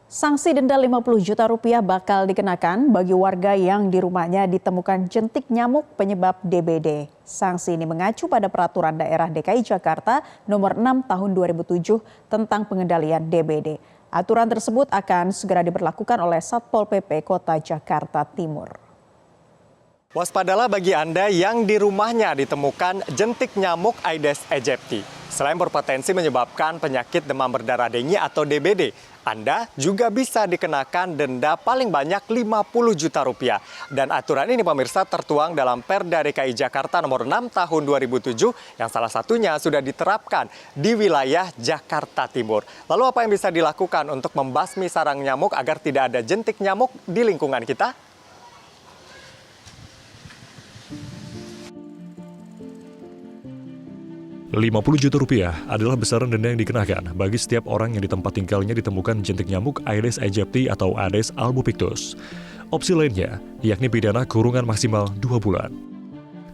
Sanksi denda Rp50 juta bakal dikenakan bagi warga yang di rumahnya ditemukan jentik nyamuk penyebab DBD. Sanksi ini mengacu pada Peraturan Daerah DKI Jakarta Nomor 6 Tahun 2007 tentang pengendalian DBD. Aturan tersebut akan segera diberlakukan oleh Satpol PP Kota Jakarta Timur. Waspadalah bagi Anda yang di rumahnya ditemukan jentik nyamuk Aedes aegypti. Selain berpotensi menyebabkan penyakit demam berdarah dengue atau DBD, Anda juga bisa dikenakan denda paling banyak Rp50 juta. Dan aturan ini pemirsa tertuang dalam Perda DKI Jakarta Nomor 6 Tahun 2007 yang salah satunya sudah diterapkan di wilayah Jakarta Timur. Lalu apa yang bisa dilakukan untuk membasmi sarang nyamuk agar tidak ada jentik nyamuk di lingkungan kita? Rp50 juta adalah besaran denda yang dikenakan bagi setiap orang yang di tempat tinggalnya ditemukan jentik nyamuk Aedes aegypti atau Aedes albopictus. Opsi lainnya, yakni pidana kurungan maksimal 2 bulan.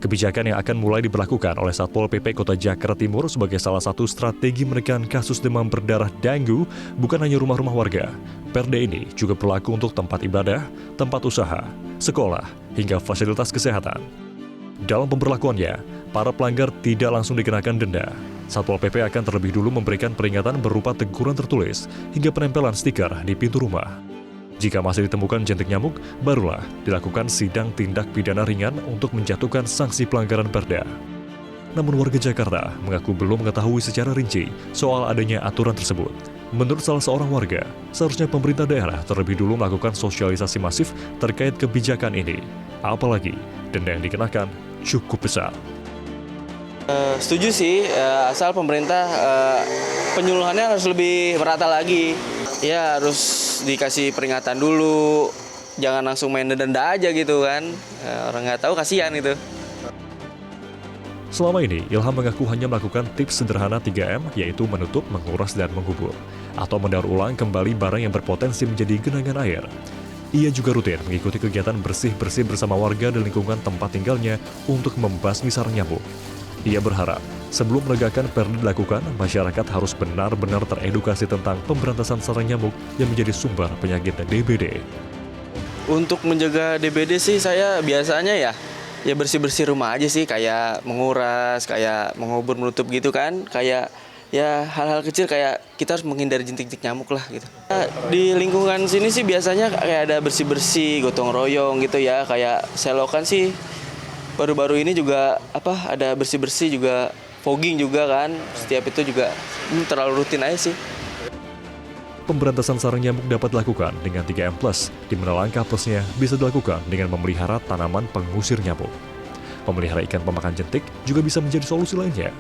Kebijakan yang akan mulai diberlakukan oleh Satpol PP Kota Jakarta Timur sebagai salah satu strategi menekan kasus demam berdarah dengue bukan hanya rumah-rumah warga. Perda ini juga berlaku untuk tempat ibadah, tempat usaha, sekolah, hingga fasilitas kesehatan. Dalam pemberlakuannya, para pelanggar tidak langsung dikenakan denda. Satpol PP akan terlebih dulu memberikan peringatan berupa teguran tertulis hingga penempelan stiker di pintu rumah. Jika masih ditemukan jentik nyamuk, barulah dilakukan sidang tindak pidana ringan untuk menjatuhkan sanksi pelanggaran perda. Namun warga Jakarta mengaku belum mengetahui secara rinci soal adanya aturan tersebut. Menurut salah seorang warga, seharusnya pemerintah daerah terlebih dulu melakukan sosialisasi masif terkait kebijakan ini. Apalagi, denda yang dikenakan cukup besar. Setuju sih, asal pemerintah penyuluhannya harus lebih merata lagi. Ya harus dikasih peringatan dulu, jangan langsung main denda aja gitu kan. Orang nggak tahu kasihan itu. Selama ini, Ilham mengaku hanya melakukan tips sederhana 3M, yaitu menutup, menguras, dan mengubur. Atau mendaur ulang kembali barang yang berpotensi menjadi genangan air. Ia juga rutin mengikuti kegiatan bersih-bersih bersama warga di lingkungan tempat tinggalnya untuk membasmi sarang nyamuk. Ia berharap, sebelum menegakkan perda dilakukan, masyarakat harus benar-benar teredukasi tentang pemberantasan sarang nyamuk yang menjadi sumber penyakit DBD. Untuk menjaga DBD sih saya biasanya ya bersih-bersih rumah aja sih, kayak menguras, kayak mengubur menutup gitu kan, kayak ya hal-hal kecil kayak kita harus menghindari jentik-jentik nyamuk lah gitu. Di lingkungan sini sih biasanya kayak ada bersih-bersih, gotong royong gitu ya, kayak selokan sih. Baru-baru ini juga ada bersih-bersih juga, fogging juga kan. Setiap itu juga terlalu rutin aja sih. Pemberantasan sarang nyamuk dapat dilakukan dengan 3M+, di mana langkah plusnya bisa dilakukan dengan memelihara tanaman pengusir nyamuk. Memelihara ikan pemakan jentik juga bisa menjadi solusi lainnya.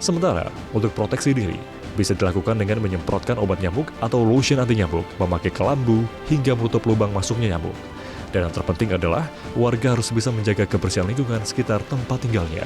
Sementara, untuk proteksi diri, bisa dilakukan dengan menyemprotkan obat nyamuk atau lotion anti nyamuk, memakai kelambu, hingga menutup lubang masuknya nyamuk. Dan yang terpenting adalah, warga harus bisa menjaga kebersihan lingkungan sekitar tempat tinggalnya.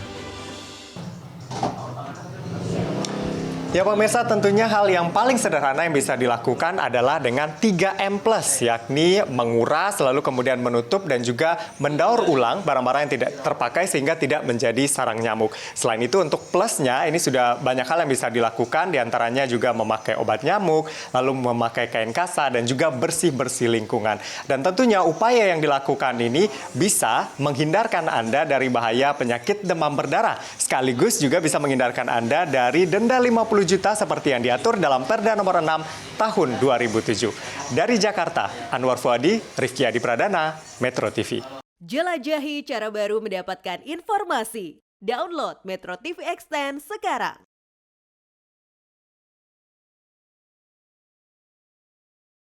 Ya pemirsa, tentunya hal yang paling sederhana yang bisa dilakukan adalah dengan 3M+, yakni menguras, lalu kemudian menutup dan juga mendaur ulang barang-barang yang tidak terpakai sehingga tidak menjadi sarang nyamuk. Selain itu untuk plusnya, ini sudah banyak hal yang bisa dilakukan, diantaranya juga memakai obat nyamuk, lalu memakai kain kasa dan juga bersih-bersih lingkungan. Dan tentunya upaya yang dilakukan ini bisa menghindarkan Anda dari bahaya penyakit demam berdarah, sekaligus juga bisa menghindarkan Anda dari denda Rp50 juta seperti yang diatur dalam Perda Nomor 6 Tahun 2007. Dari Jakarta, Anwar Fuadi, Rifki Adi Pradana, Metro TV. Jelajahi cara baru mendapatkan informasi. Download Metro TV Extend sekarang.